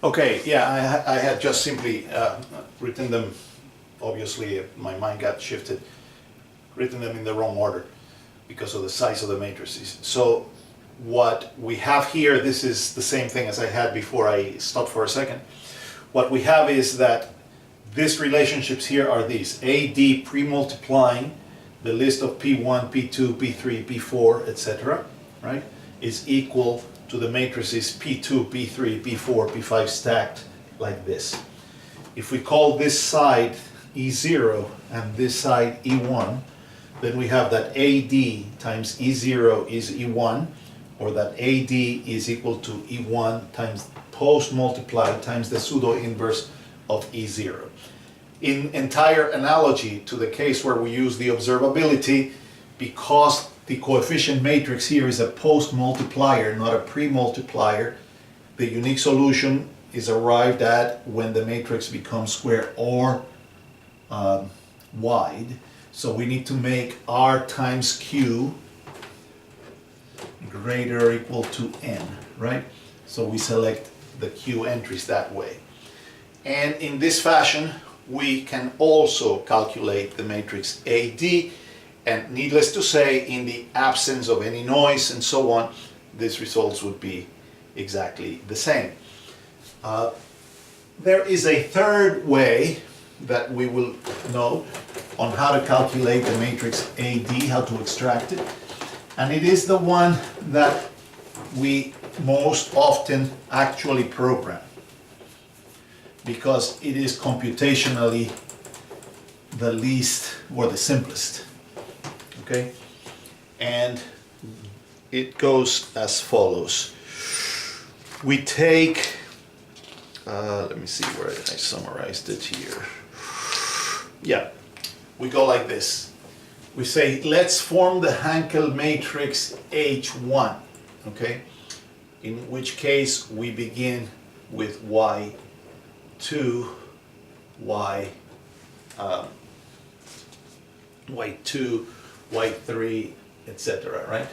Okay, yeah, I had just simply written them, obviously my mind got shifted, written them in the wrong order because of the size of the matrices. So what we have here, this is the same thing as I had before I stopped for a second. What we have is that these relationships here are these: AD pre-multiplying the list of P1, P2, P3, P4, etc., right, is equal to the matrices P2, P3, P4, P5 stacked like this. If we call this side E0 and this side E1, then we have that AD times E0 is E1, or that AD is equal to E1 times post-multiplied times the pseudo-inverse of E0. In entire analogy to the case where we use the observability, because the coefficient matrix here is a post-multiplier, not a pre-multiplier, the unique solution is arrived at when the matrix becomes square or wide. So we need to make R times Q greater or equal to N, right? So we select the Q entries that way. And in this fashion, we can also calculate the matrix AD, and needless to say, in the absence of any noise and so on, these results would be exactly the same. There is a third way that we will know on how to calculate the matrix AD, how to extract it, and it is the one that we most often actually program, because it is computationally the least or the simplest. Okay? And it goes as follows. We take, let me see where I summarized it here. Yeah, we go like this. We say, let's form the Hankel matrix H1, okay? In which case we begin with Y2, Y2, Y3, etc., right?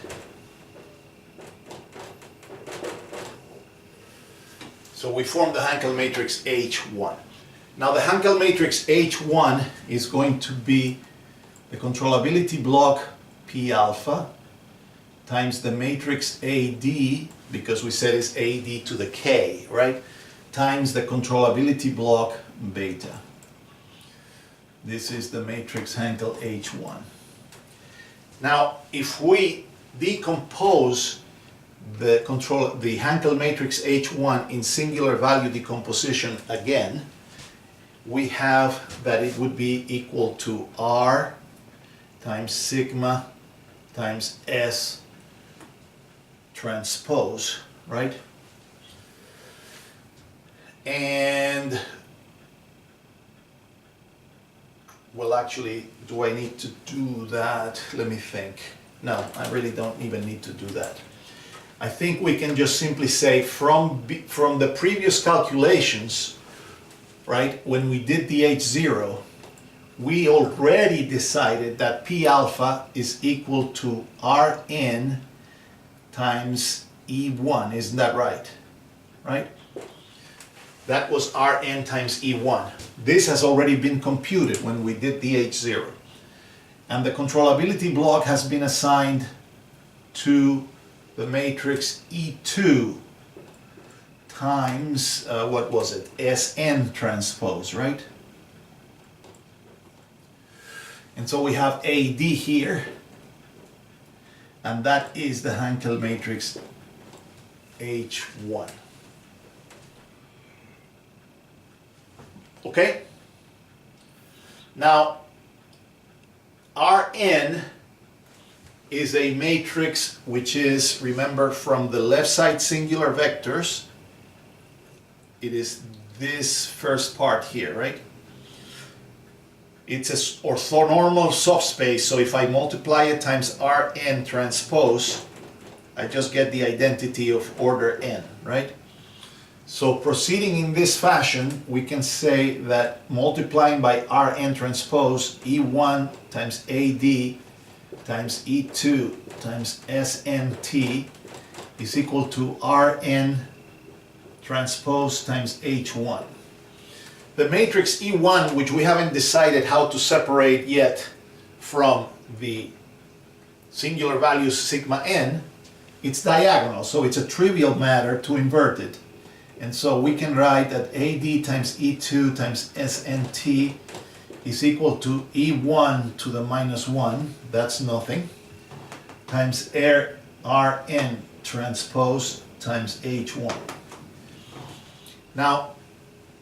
So we form the Hankel matrix H1. Now the Hankel matrix H1 is going to be the controllability block P alpha times the matrix AD, because we said it's AD to the K, right? Times the controllability block beta. This is the matrix Hankel H1. Now, if we decompose the Hankel matrix H1 in singular value decomposition again, we have that it would be equal to R times sigma times S transpose, right? And, well, actually, do I need to do that? Let me think. No, I really don't even need to do that. I think we can just simply say from the previous calculations, right, when we did the H0, we already decided that P alpha is equal to Rn times E1, isn't that right? Right? That was Rn times E1. This has already been computed when we did the H0. And the controllability block has been assigned to the matrix E2 times, what was it? Sn transpose, right? And so we have AD here, and that is the Hankel matrix H1. Okay? Now, Rn is a matrix which is, remember, from the left side singular vectors, it is this first part here, right? It's an orthonormal subspace, so if I multiply it times Rn transpose, I just get the identity of order n, right? So proceeding in this fashion, we can say that multiplying by Rn transpose, E1 times AD times E2 times SNT is equal to Rn transpose times H1. The matrix E1, which we haven't decided how to separate yet from the singular values sigma n, it's diagonal, so it's a trivial matter to invert it. And so we can write that AD times E2 times SNT is equal to E1 to the minus 1, that's nothing, times Rn transpose times H1. Now,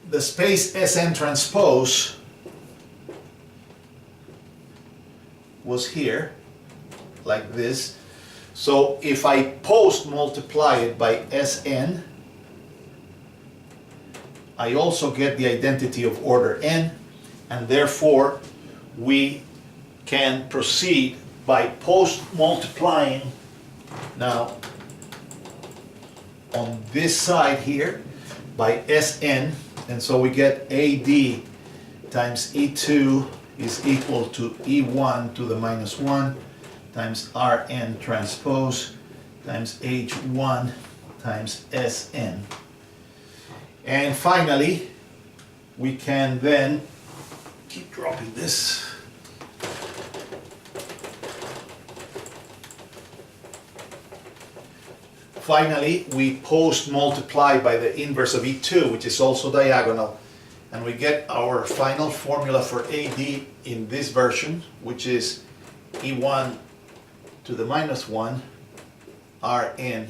the space Sn transpose was here, like this. So if I post multiply it by Sn, I also get the identity of order n, and therefore we can proceed by post multiplying now on this side here by Sn, and so we get AD times E2 is equal to E1 to the minus 1 times Rn transpose times H1 times Sn. And finally, we can then keep dropping this. Finally, we post multiply by the inverse of E2, which is also diagonal, and we get our final formula for AD in this version, which is E1 to the minus 1 Rn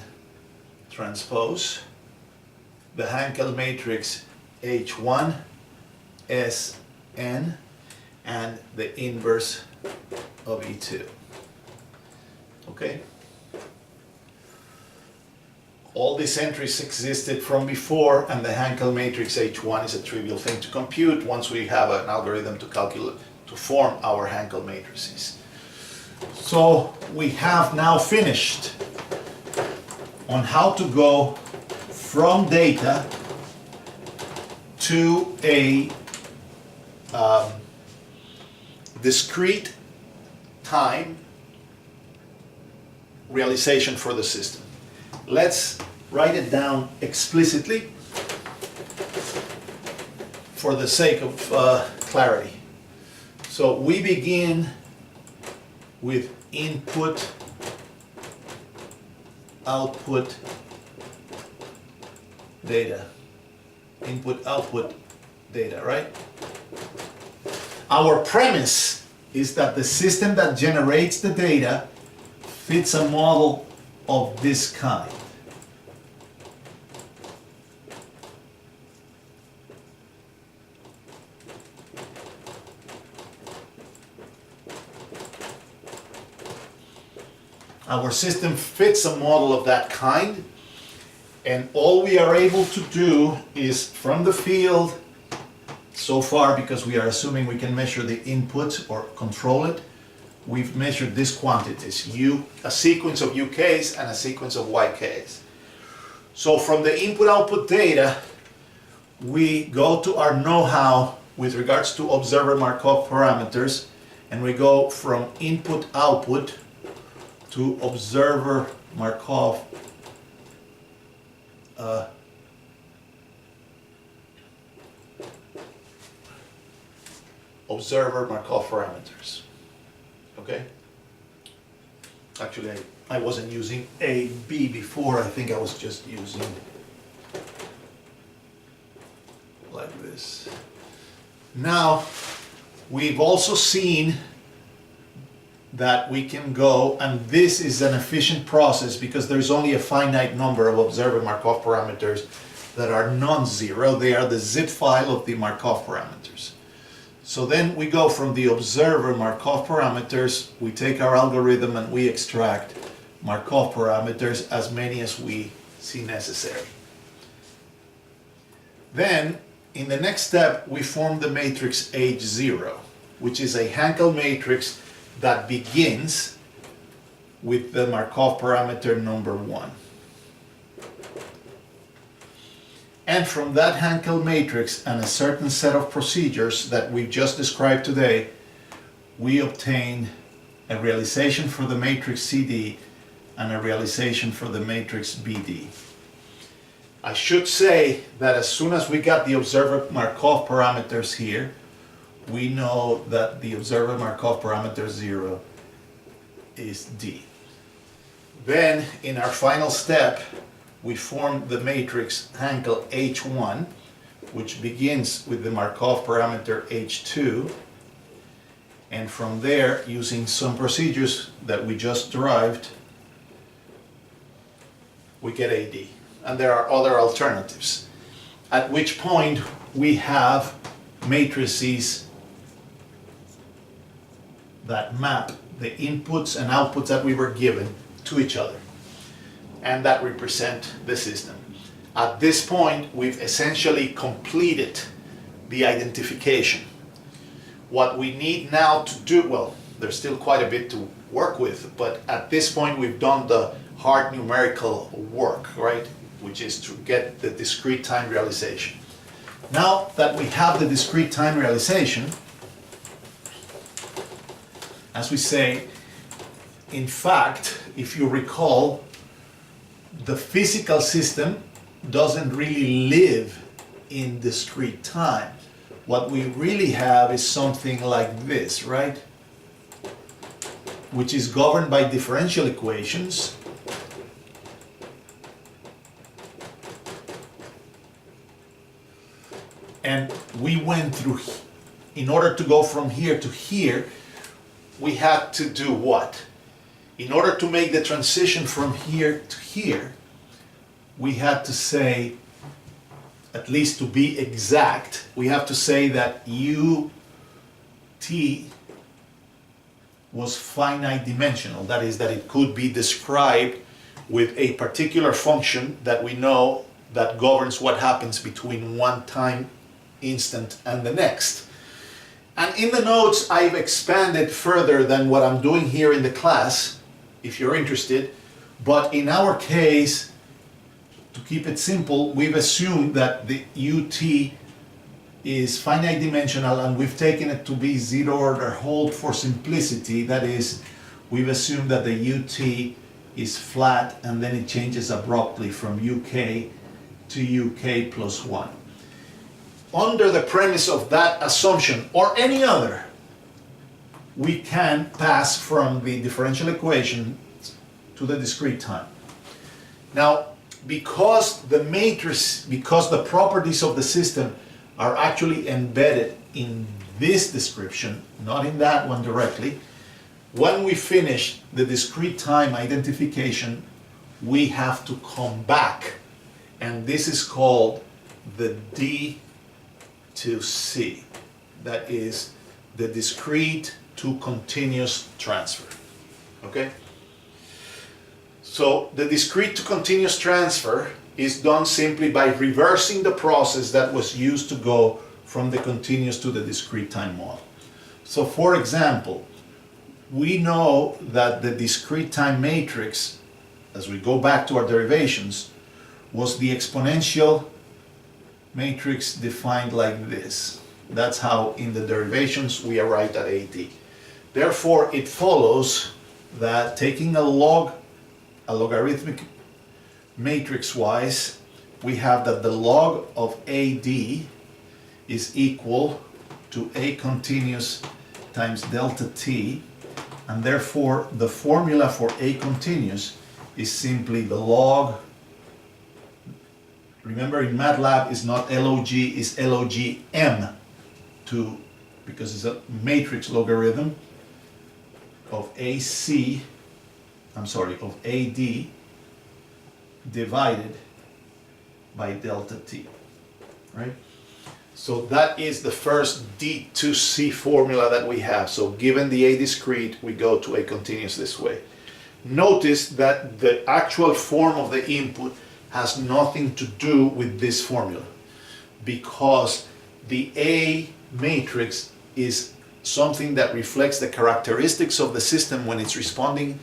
transpose the Hankel matrix H1 Sn and the inverse of E2. Okay? All these entries existed from before, and the Hankel matrix H1 is a trivial thing to compute once we have an algorithm to calculate, to form our Hankel matrices. So we have now finished on how to go from data to a discrete time realization for the system. Let's write it down explicitly for the sake of clarity. So we begin with input, output, data. Input, output, data, right? Our premise is that the system that generates the data fits a model of this kind. Our system fits a model of that kind, and all we are able to do is from the field, so far, because we are assuming we can measure the input or control it, we've measured these quantities, a sequence of UKs and a sequence of YKs. So from the input-output data, we go to our know-how with regards to observer Markov parameters, and we go from input-output to observer Markov parameters. Okay? Actually, I wasn't using A, B before. I think I was just using like this. Now, we've also seen that we can go, and this is an efficient process because there's only a finite number of observer Markov parameters that are non-zero. They are the zip file of the Markov parameters. So then we go from the observer Markov parameters, we take our algorithm and we extract Markov parameters, as many as we see necessary. Then, in the next step, we form the matrix H0, which is a Hankel matrix that begins with the Markov parameter number 1. And from that Hankel matrix and a certain set of procedures that we've just described today, we obtain a realization for the matrix CD and a realization for the matrix BD. I should say that as soon as we got the observer Markov parameters here, we know that the observer Markov parameter 0 is D. Then in our final step, we form the matrix Hankel H1, which begins with the Markov parameter H2, and from there, using some procedures that we just derived, we get AD. And there are other alternatives, at which point we have matrices that map the inputs and outputs that we were given to each other, and that represent the system. At this point, we've essentially completed the identification. What we need now to do, well, there's still quite a bit to work with, but at this point we've done the hard numerical work, right? Which is to get the discrete time realization. Now that we have the discrete time realization, as we say, in fact, if you recall, the physical system doesn't really live in discrete time. What we really have is something like this, right? Which is governed by differential equations. And we went through, in order to go from here to here, we had to do what? In order to make the transition from here to here, we had to say, at least to be exact, we have to say that ut was finite dimensional. That is, that it could be described with a particular function that we know that governs what happens between one time instant and the next. And in the notes, I've expanded further than what I'm doing here in the class, if you're interested. But in our case, to keep it simple, we've assumed that the ut is finite dimensional, and we've taken it to be zero order hold for simplicity. That is, we've assumed that the ut is flat and then it changes abruptly from uk to uk plus 1. Under the premise of that assumption, or any other, we can pass from the differential equation to the discrete time. Now, because the properties of the system are actually embedded in this description, not in that one directly, when we finish the discrete time identification, we have to come back, and this is called the D to C. That is the discrete to continuous transfer. Okay? So the discrete to continuous transfer is done simply by reversing the process that was used to go from the continuous to the discrete time model. So for example, we know that the discrete time matrix, as we go back to our derivations, was the exponential matrix defined like this. That's how in the derivations we arrived at AD. Therefore, it follows that taking a logarithmic matrix-wise, we have that the log of AD is equal to A continuous times delta t, and therefore the formula for A continuous is simply the log. Remember, in MATLAB it's not log, it's logm, because it's a matrix logarithm of of AD divided by delta t, right? So that is the first D to C formula that we have. So given the A discrete, we go to A continuous this way. Notice that the actual form of the input has nothing to do with this formula, because the A matrix is something that reflects the characteristics of the system when it's responding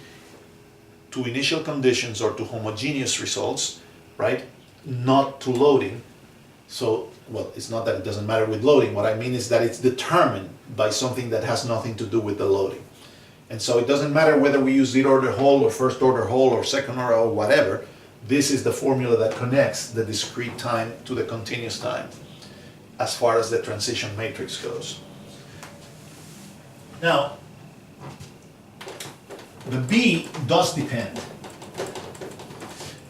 to initial conditions or to homogeneous results, right? Not to loading. So, well, it's not that it doesn't matter with loading. What I mean is that it's determined by something that has nothing to do with the loading. And so it doesn't matter whether we use zero order hole or first order hole or second order or whatever. this is the formula that connects the discrete time to the continuous time as far as the transition matrix goes. Now, the B does depend,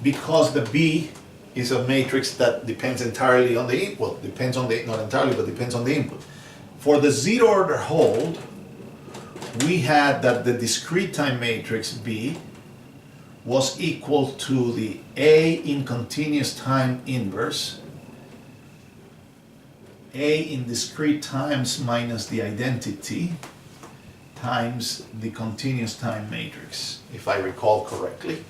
because the B is a matrix that depends entirely on the input. Well, depends on the, not entirely, but depends on the input. For the zero order hold, we had that the discrete time matrix B was equal to the A in continuous time inverse, A in discrete times minus the identity, times the continuous time matrix, if I recall correctly.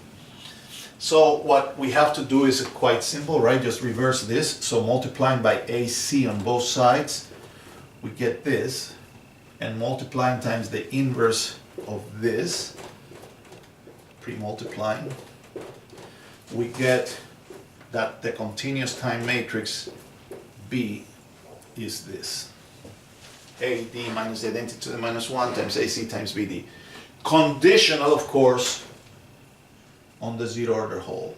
So what we have to do is quite simple, right? Just reverse this. So multiplying by AC on both sides, we get this, and multiplying times the inverse of this, pre-multiplying, we get that the continuous time matrix B is this. AD minus the identity to the minus 1 times AC times BD. Conditional, of course, on the zero order hold.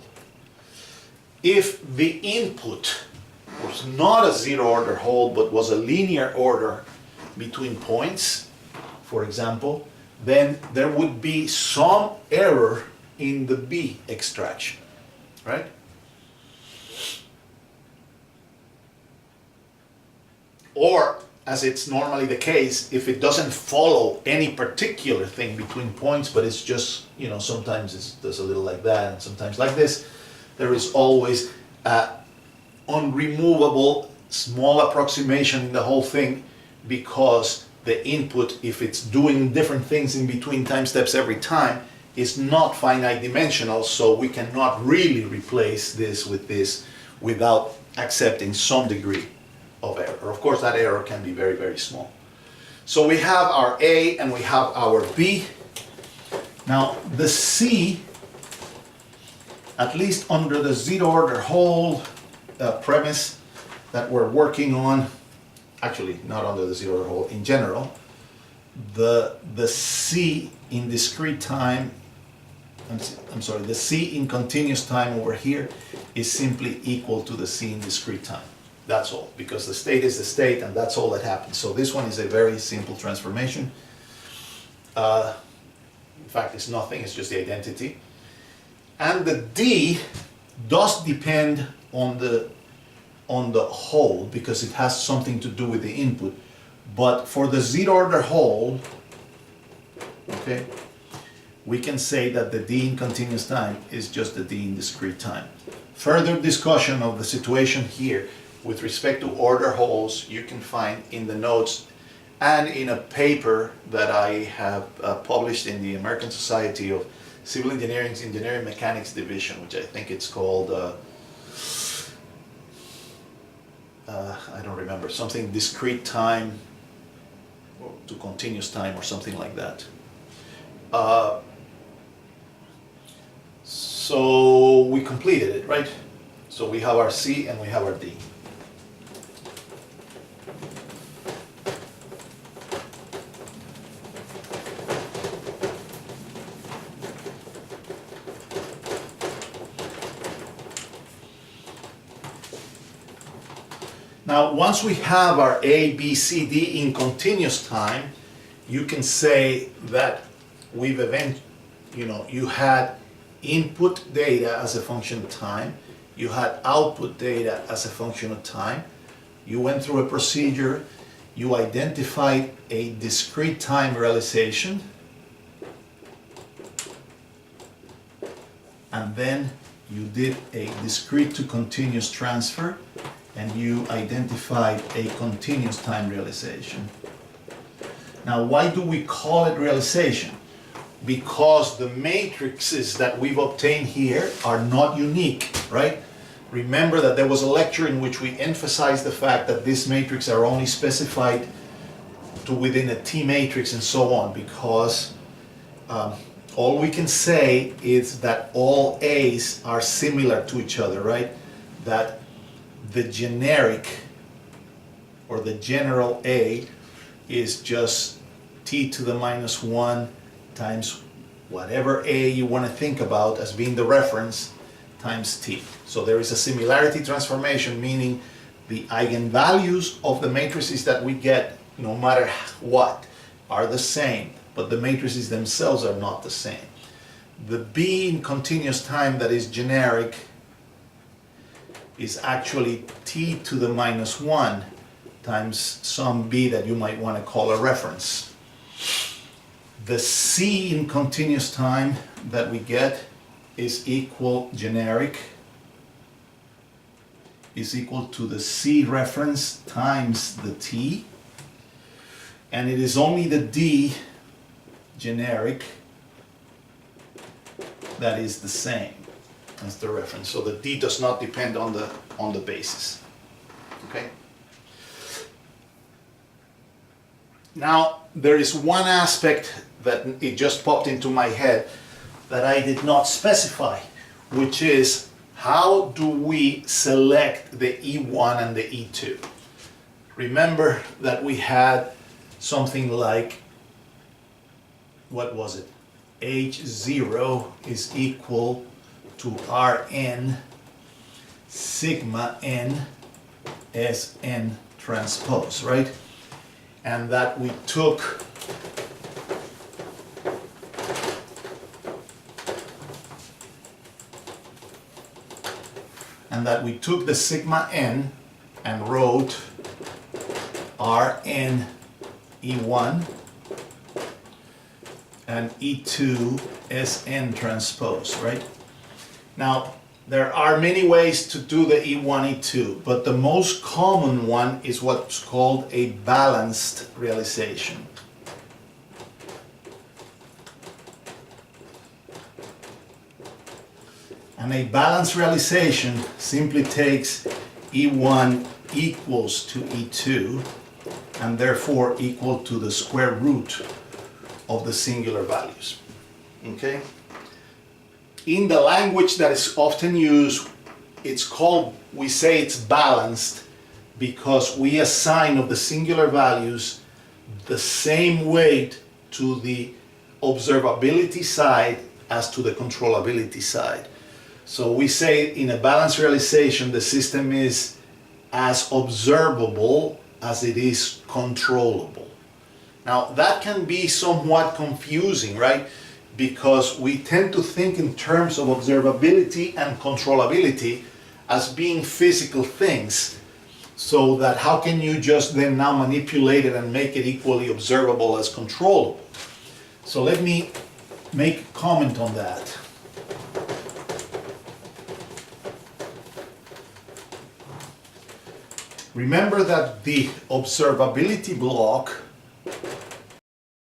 If the input was not a zero order hold but was a linear order between points, for example, then there would be some error in the B extraction, right? Or, as it's normally the case, if it doesn't follow any particular thing between points, but it's just, you know, sometimes it's there's a little like that and sometimes like this, there is always an unremovable small approximation in the whole thing, because the input, if it's doing different things in between time steps every time, is not finite dimensional, so we cannot really replace this without accepting some degree of error. Of course, that error can be very, very small. So we have our A and we have our B. Now the C, at least under the zero order hold premise that we're working on, actually not under the zero order hold, in general, the C in discrete time, I'm sorry, the C in continuous time over here is simply equal to the C in discrete time. That's all, because the state is the state and that's all that happens. So this one is a very simple transformation. In fact, it's nothing, it's just the identity. And the D does depend on the hold, because it has something to do with the input. But for the zero order hold, okay, we can say that the D in continuous time is just the D in discrete time. Further discussion of the situation here with respect to order holds you can find in the notes and in a paper that I have published in the American Society of Civil Engineering's Engineering Mechanics Division, which I think it's called, I don't remember, something discrete time to continuous time or something like that. So we completed it, right? So we have our C and we have our D. Now, once we have our A, B, C, D in continuous time, you can say that we've you had input data as a function of time, you had output data as a function of time, you went through a procedure, you identified a discrete time realization, and then you did a discrete to continuous transfer, and you identified a continuous time realization. Now, why do we call it realization? Because the matrices that we've obtained here are not unique, right? Remember that there was a lecture in which we emphasized the fact that these matrices are only specified to within a T matrix and so on, because all we can say is that all A's are similar to each other, right? That the generic or the general A is just T to the minus 1 times whatever A you want to think about as being the reference times t. So there is a similarity transformation, meaning the eigenvalues of the matrices that we get, no matter what, are the same, but the matrices themselves are not the same. The b in continuous time that is generic is actually t to the minus 1 times some b that you might want to call a reference. The c in continuous time that we get is equal, generic, is equal to the c reference times the t, and it is only the d, generic, that is the same as the reference. So the d does not depend on the basis. Okay? Now, there is one aspect that it just popped into my head that I did not specify, which is how do we select the E1 and the E2? Remember that we had something like, what was it? H0 is equal to Rn sigma n Sn transpose, right? And that we took the sigma n and wrote Rn E1 and E2 Sn transpose, right? Now, there are many ways to do the E1, E2, but the most common one is what's called a balanced realization. And a balanced realization simply takes E1 equals to E2 and therefore equal to the square root of the singular values. Okay? In the language that is often used, it's called, we say it's balanced because we assign of the singular values the same weight to the observability side as to the controllability side. So we say in a balanced realization, the system is as observable as it is controllable. Now that can be somewhat confusing, right? Because we tend to think in terms of observability and controllability as being physical things, so that how can you just then now manipulate it and make it equally observable as controllable? So let me make a comment on that. Remember that the observability block